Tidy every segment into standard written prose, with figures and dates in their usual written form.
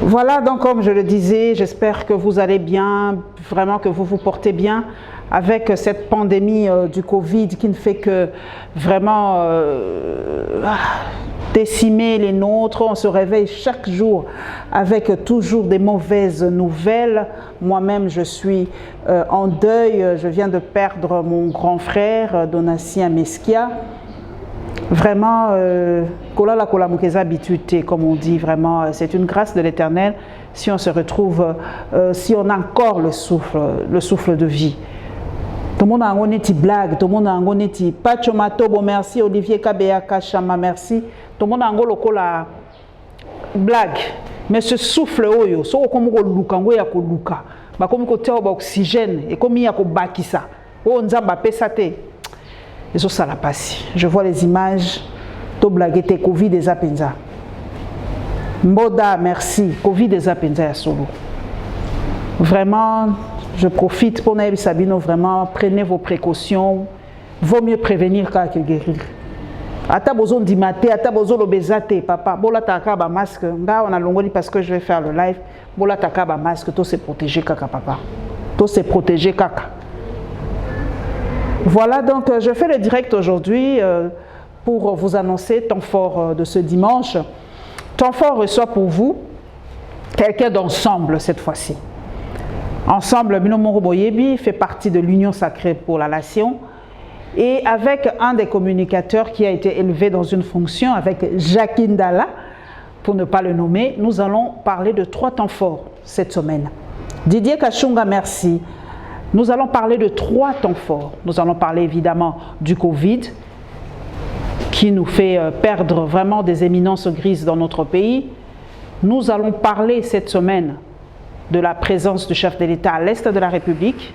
Voilà, donc comme je le disais, j'espère que vous allez bien, vraiment que vous vous portez bien avec cette pandémie du Covid qui ne fait que vraiment décimer les nôtres. On se réveille chaque jour avec toujours des mauvaises nouvelles. Moi-même, je suis en deuil. Je viens de perdre mon grand frère, Donatien Mesquia. Vraiment, comme on dit, vraiment, c'est une grâce de l'Éternel si on se retrouve, si on a encore le souffle de vie. Tout le monde a un petit blague, tout le monde a un petit Pachomatobo, merci, Olivier Kabeaka Chama, merci. Tout le monde a un blague, mais ce souffle, oyo, so comme on luka, on ya ko luka, ba comme ko teo ba oxygène et comme il y a ko bakisa, o nzamba pesate. Et ça la passe. Je vois les images. To blaguete Covid des Apenza. Mboda, merci. Covid des Apenza ya solo. Vraiment, je profite pour Naïb Sabino. Vraiment, prenez vos précautions. Vaut mieux prévenir que guérir. Ata besoin d'imate, ata besoin l'obésité, papa. Bola taka ba masque. Nga on a longoli parce que je vais faire le live. Bola taka ba masque. Tout se protéger kaka papa. Tout se protéger kaka. Voilà, donc je fais le direct aujourd'hui pour vous annoncer temps fort de ce dimanche. Temps fort reçoit pour vous quelqu'un d'ensemble cette fois-ci. Ensemble, Binomoro Boyebi fait partie de l'Union sacrée pour la nation et avec un des communicateurs qui a été élevé dans une fonction, avec Jacqueline Dalla, pour ne pas le nommer, nous allons parler de 3 temps forts cette semaine. Didier Kachunga, merci. Nous allons parler de 3 temps forts. Nous allons parler évidemment du Covid, qui nous fait perdre vraiment des éminences grises dans notre pays. Nous allons parler cette semaine de la présence du chef de l'État à l'Est de la République.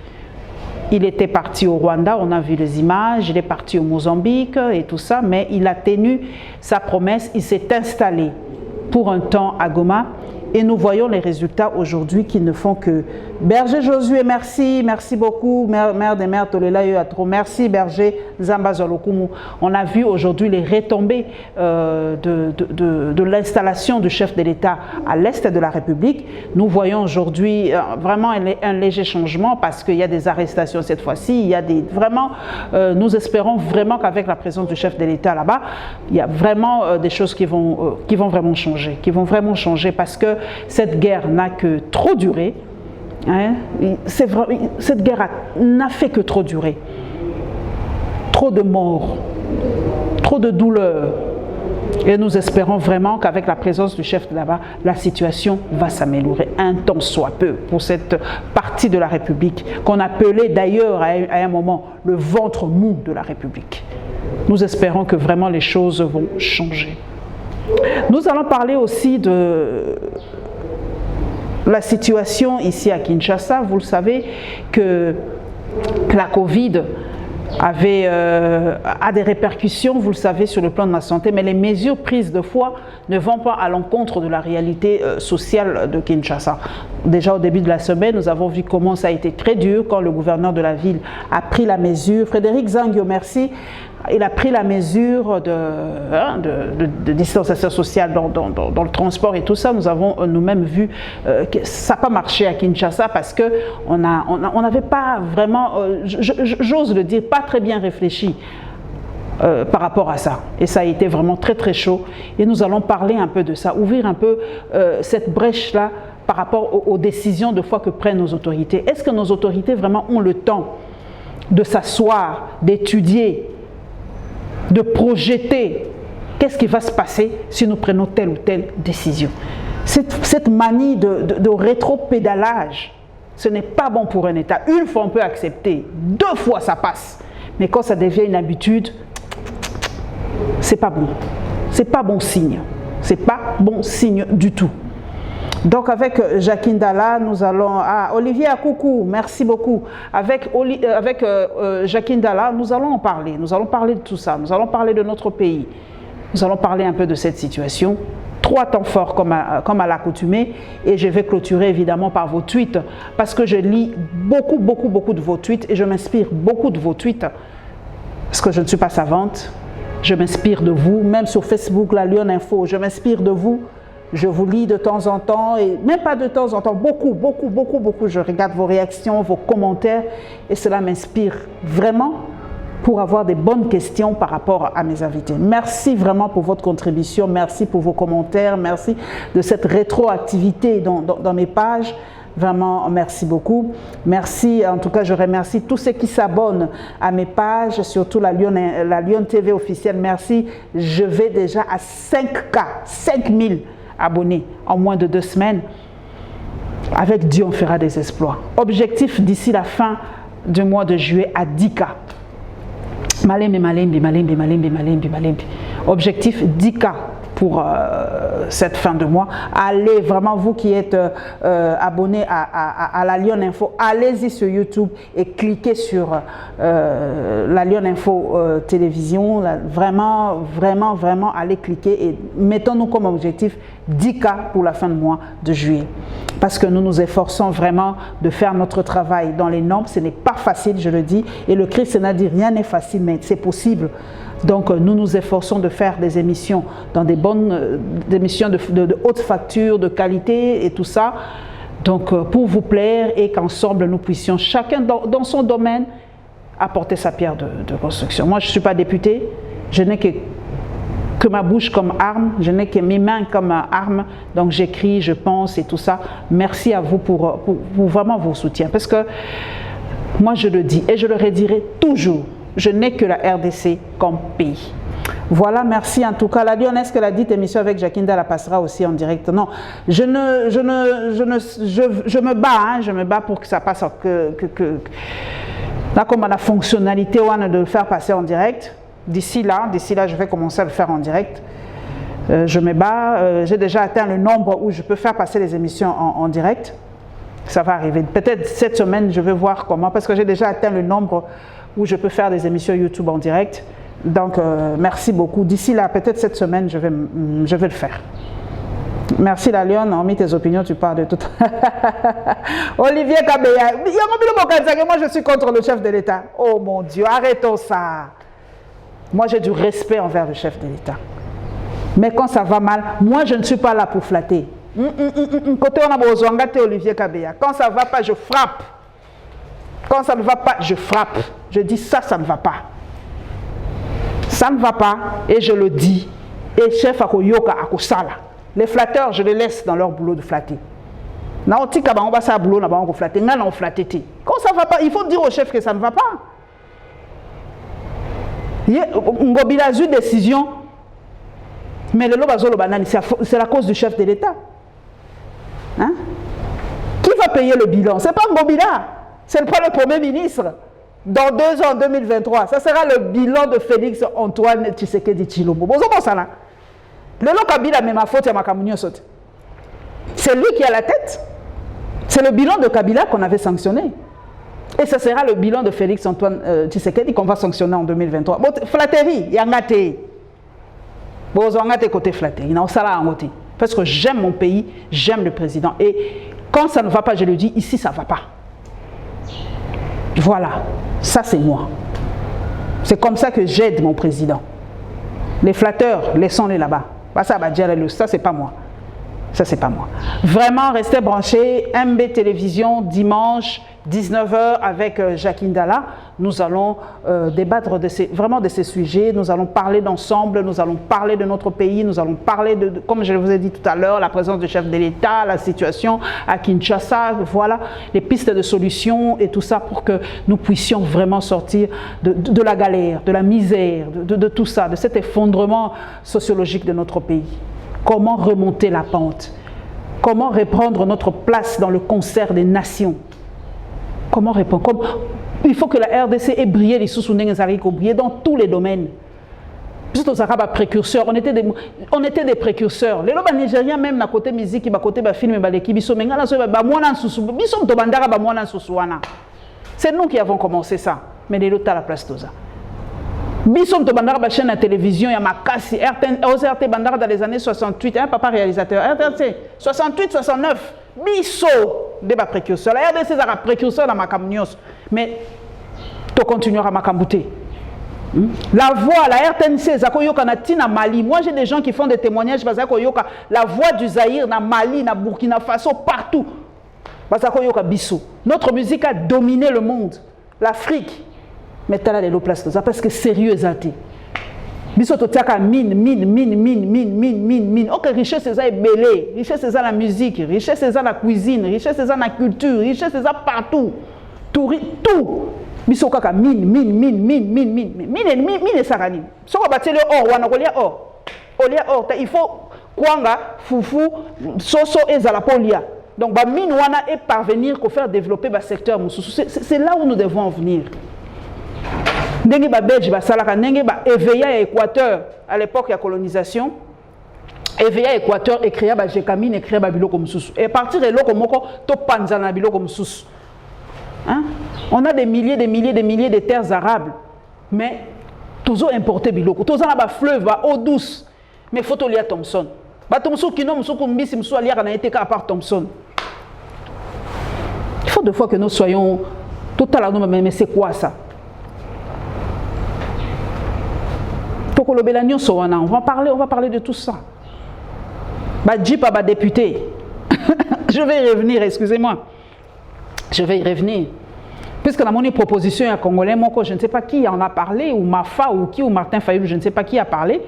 Il était parti au Rwanda, on a vu les images, il est parti au Mozambique et tout ça, mais il a tenu sa promesse, il s'est installé pour un temps à Goma. Et nous voyons les résultats aujourd'hui qui ne font que... Berger Josué, merci, merci beaucoup. Mère des mères, Tolela Yoatro, merci Berger Zamba Zolokumu. On a vu aujourd'hui les retombées de l'installation du chef de l'État à l'Est de la République. Nous voyons aujourd'hui vraiment un léger changement parce qu'il y a des arrestations cette fois-ci. Il y a des... Vraiment, nous espérons vraiment qu'avec la présence du chef de l'État là-bas, il y a vraiment des choses qui vont vraiment changer. Parce que cette guerre n'a que trop duré. Hein? Cette guerre n'a fait que trop durer. Trop de morts, trop de douleurs. Et nous espérons vraiment qu'avec la présence du chef de là-bas, la situation va s'améliorer un tant soit peu pour cette partie de la République qu'on appelait d'ailleurs à un moment le ventre mou de la République. Nous espérons que vraiment les choses vont changer. Nous allons parler aussi de la situation ici à Kinshasa. Vous le savez que la Covid a des répercussions, vous le savez, sur le plan de la santé, mais les mesures prises de fois ne vont pas à l'encontre de la réalité sociale de Kinshasa. Déjà au début de la semaine, nous avons vu comment ça a été très dur quand le gouverneur de la ville a pris la mesure. Frédéric Zangio, merci. Il a pris la mesure de distanciation sociale dans le transport et tout ça. Nous avons nous-mêmes vu que ça n'a pas marché à Kinshasa parce qu'on n'avait pas vraiment, j'ose le dire, pas très bien réfléchi par rapport à ça. Et ça a été vraiment très très chaud. Et nous allons parler un peu de ça, ouvrir un peu cette brèche-là par rapport aux décisions de foi que prennent nos autorités. Est-ce que nos autorités vraiment ont le temps de s'asseoir, d'étudier, de projeter qu'est-ce qui va se passer si nous prenons telle ou telle décision. Cette manie de rétro-pédalage, ce n'est pas bon pour un État. Une fois on peut accepter, 2 fois ça passe. Mais quand ça devient une habitude, c'est pas bon. C'est pas bon signe. C'est pas bon signe du tout. Donc avec Jacqueline Dalla, nous allons... Ah, Olivier Akoukou, merci beaucoup. Avec Jacqueline Dalla, nous allons en parler. Nous allons parler de tout ça. Nous allons parler de notre pays. Nous allons parler un peu de cette situation. 3 temps forts comme à l'accoutumée. Et je vais clôturer évidemment par vos tweets. Parce que je lis beaucoup de vos tweets. Et je m'inspire beaucoup de vos tweets. Parce que je ne suis pas savante. Je m'inspire de vous. Même sur Facebook, la Lyon Info, je m'inspire de vous. je vous lis de temps en temps, et même pas de temps en temps, beaucoup, je regarde vos réactions, vos commentaires, et cela m'inspire vraiment pour avoir des bonnes questions par rapport à mes invités. Merci vraiment pour votre contribution, merci pour vos commentaires, merci de cette rétroactivité dans mes pages. Vraiment, merci beaucoup. Merci, en tout cas, je remercie tous ceux qui s'abonnent à mes pages, surtout la Lyon TV officielle. Merci. Je vais déjà à 5K, 5000 abonnés en moins de 2 semaines. Avec Dieu, on fera des exploits. Objectif d'ici la fin du mois de juillet à 10K. Malembe. Objectif 10K. Pour cette fin de mois. Allez, vraiment, vous qui êtes abonnés à la Lyon Info, allez-y sur YouTube et cliquez sur la Lyon Info télévision. Là, vraiment, allez cliquer et mettons-nous comme objectif 10K pour la fin de mois de juillet. Parce que nous nous efforçons vraiment de faire notre travail dans les normes. Ce n'est pas facile, je le dis. Et le Christ n'a dit rien n'est facile, mais c'est possible. Donc, nous nous efforçons de faire des émissions dans des bonnes émissions de haute facture, de qualité et tout ça. Donc, pour vous plaire et qu'ensemble, nous puissions, chacun dans son domaine, apporter sa pierre de construction. Moi, je ne suis pas député, je n'ai que ma bouche comme arme, je n'ai que mes mains comme arme. Donc, j'écris, je pense et tout ça. Merci à vous pour vraiment vos soutiens. Parce que moi, je le dis et je le redirai toujours. Je n'ai que la RDC comme pays. Voilà, merci en tout cas. La Lyon, est-ce que la dite émission avec Jacinda la passera aussi en direct? Non, je me bats pour que ça passe, là, comme on a la fonctionnalité de le faire passer en direct. D'ici là, je vais commencer à le faire en direct. Je me bats. J'ai déjà atteint le nombre où je peux faire passer les émissions en direct. Ça va arriver. Peut-être cette semaine, je vais voir comment, parce que j'ai déjà atteint le nombre où je peux faire des émissions YouTube en direct. Donc, merci beaucoup. D'ici là, peut-être cette semaine, je vais le faire. Merci la Lyon, hormis tes opinions, tu parles de tout. Olivier Kabeya, moi je suis contre le chef de l'État. Oh mon Dieu, arrêtons ça. Moi j'ai du respect envers le chef de l'État. Mais quand ça va mal, moi je ne suis pas là pour flatter. Côté on a besoin de Olivier Kabeya. Quand ça ne va pas, je frappe. Quand ça ne va pas, je frappe. Je dis ça ne va pas. Ça ne va pas et je le dis. Et chef Akoyoka Akosala. Les flatteurs, je les laisse dans leur boulot de flatter. Quand ça ne va pas, il faut dire au chef que ça ne va pas. Il a eu une décision, mais c'est la cause du chef de l'État. Hein? Qui va payer le bilan? Ce n'est pas Ngobila, c'est pas le Premier ministre. Dans 2 ans, en 2023, ça sera le bilan de Félix Antoine Tshisekedi Tshilombo. C'est lui qui a la tête. C'est le bilan de Kabila qu'on avait sanctionné. Et ce sera le bilan de Félix Antoine Tshisekedi qu'on va sanctionner en 2023. Flatterie, il y a un gâté. Côté flatterie, parce que j'aime mon pays, j'aime le président. Et quand ça ne va pas, je le dis, ici ça ne va pas. Voilà, ça c'est moi. C'est comme ça que j'aide mon président. Les flatteurs, laissons-les là-bas. Ça c'est pas moi. Ça c'est pas moi. Vraiment, restez branchés. MB Télévision, dimanche, 19h avec Jacinda là. Nous allons débattre vraiment de ces sujets. Nous allons parler d'ensemble. Nous allons parler de notre pays. Nous allons parler comme je vous ai dit tout à l'heure, la présence du chef de l'État, la situation à Kinshasa. Voilà, les pistes de solutions et tout ça pour que nous puissions vraiment sortir de la galère, de la misère, de tout ça, de cet effondrement sociologique de notre pays. Comment remonter la pente? Comment reprendre notre place dans le concert des nations? Comment répondre? Il faut que la RDC ait brillé, les sous-soundings brillé dans tous les domaines. Précurseurs. On était des précurseurs. Les lobes nigériens, même à côté musique, à côté film, c'est nous qui avons commencé ça. Mais les lots à la place de ça. Bissom to bandara ba chaîne à télévision ya makasi RT bandara dans les années 68 un papa réalisateur RTC 68 69 biso débat précurseur la RDC ça précurseur dans Makamnios mais to continuera Makambouté La voix, la RTNC, na Mali. Moi, j'ai des gens qui font des témoignages. La voix du Zaïre, na Mali, na Burkina Faso, partout. Notre musique a dominé le monde. L'Afrique. Mais tu as les places. Parce que sérieux, Zati. Biso totiaka mine. Ok, richesse c'est ça belé, richesse c'est ça la musique, richesse c'est ça la cuisine, richesse c'est ça la culture, richesse c'est ça partout. Tout. Biso kaka mine sarani. Soko batele or wana kolia or. Olia or, il faut kwanga, fufu, soso et zalapolia. Donc ba mine wana est parvenir qu'on faire développer ba secteur mususu. C'est là où nous devons en venir. Ndenge ba Belge ba salaka ndenge ba éveillé à Équateur à l'époque de la colonisation, éveillé à Équateur et créé ba Jekamine et créé ba biloko mususu. Et à partir de là komoko to panzana biloko mususu. Hein? On a des milliers de terres arables, mais toujours importé biloko. Toujours na ba fleuve ba eau douce, mais faut lire Thompson. Ba Thompson qui non musuku mbisi musu alia na été à part Thompson. Il faut deux fois que nous soyons totalement mais c'est quoi ça? On va parler de tout ça. Badjipa, député. Je vais y revenir, excusez-moi. Je vais y revenir. Puisque dans mon proposition, il y a un Congolais, je ne sais pas qui en a parlé, ou Mafa, ou qui, ou Martin Fayulu, je ne sais pas qui a parlé.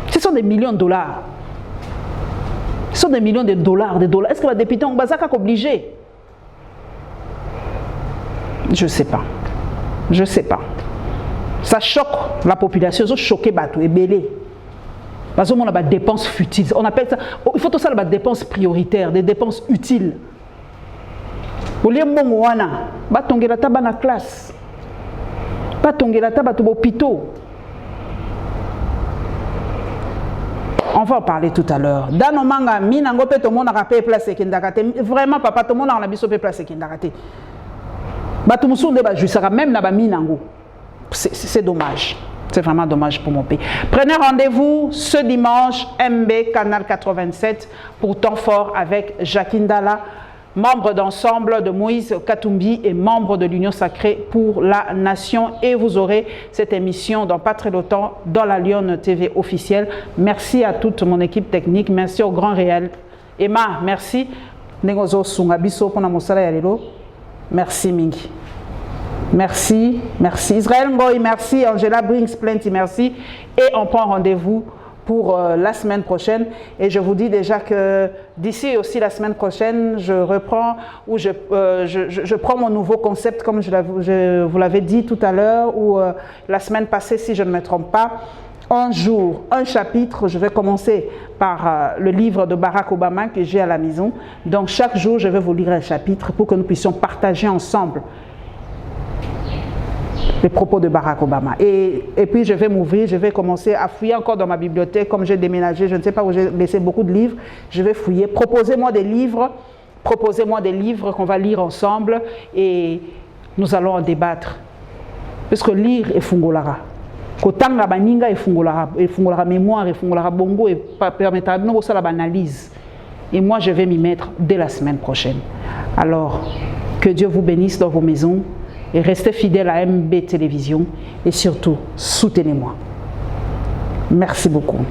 Ce sont des millions de dollars. Ce sont des millions de dollars, Est-ce que le député est obligé? Je ne sais pas. Je ne sais pas. Ça choque la population, ça choque Batou et Belé. Parce qu'on a des dépenses futiles. On appelle ça, il faut tout ça des dépenses prioritaires, des dépenses utiles. Au lieu de Mongouana, Batongela taba na classe. Batongela taba to hôpitaux. On va en parler tout à l'heure. Dans nos mangas, minango pe to monde a payé place et kindakate. Vraiment papa to monde a biso pe place et kindakate. C'est dommage. C'est vraiment dommage pour mon pays. Prenez rendez-vous ce dimanche, MB, Canal 87, pour Temps Fort avec Jacqueline Dalla, membre d'ensemble de Moïse Katumbi et membre de l'Union Sacrée pour la Nation. Et vous aurez cette émission dans pas très longtemps dans la Lyon TV officielle. Merci à toute mon équipe technique. Merci au Grand Réel. Emma, merci. Merci Mingi. Merci. Israël Ngoy, merci. Angela Brinks, plenty, merci. Et on prend rendez-vous pour la semaine prochaine. Et je vous dis déjà que d'ici aussi la semaine prochaine, je reprends ou je prends mon nouveau concept, comme je vous l'avais dit tout à l'heure, ou la semaine passée, si je ne me trompe pas. Un jour, un chapitre, je vais commencer par le livre de Barack Obama que j'ai à la maison. Donc chaque jour, je vais vous lire un chapitre pour que nous puissions partager ensemble les propos de Barack Obama. Et puis je vais m'ouvrir, je vais commencer à fouiller encore dans ma bibliothèque, comme j'ai déménagé, je ne sais pas où j'ai laissé beaucoup de livres, je vais fouiller. Proposez-moi des livres qu'on va lire ensemble et nous allons en débattre. Parce que lire est fungolara. Kotanga baninga et fungolara mémoire et fungolara bongo et permettra de nous aussi l'analyse. Et moi je vais m'y mettre dès la semaine prochaine. Alors, que Dieu vous bénisse dans vos maisons et restez fidèles à MB Télévision et surtout, soutenez-moi. Merci beaucoup.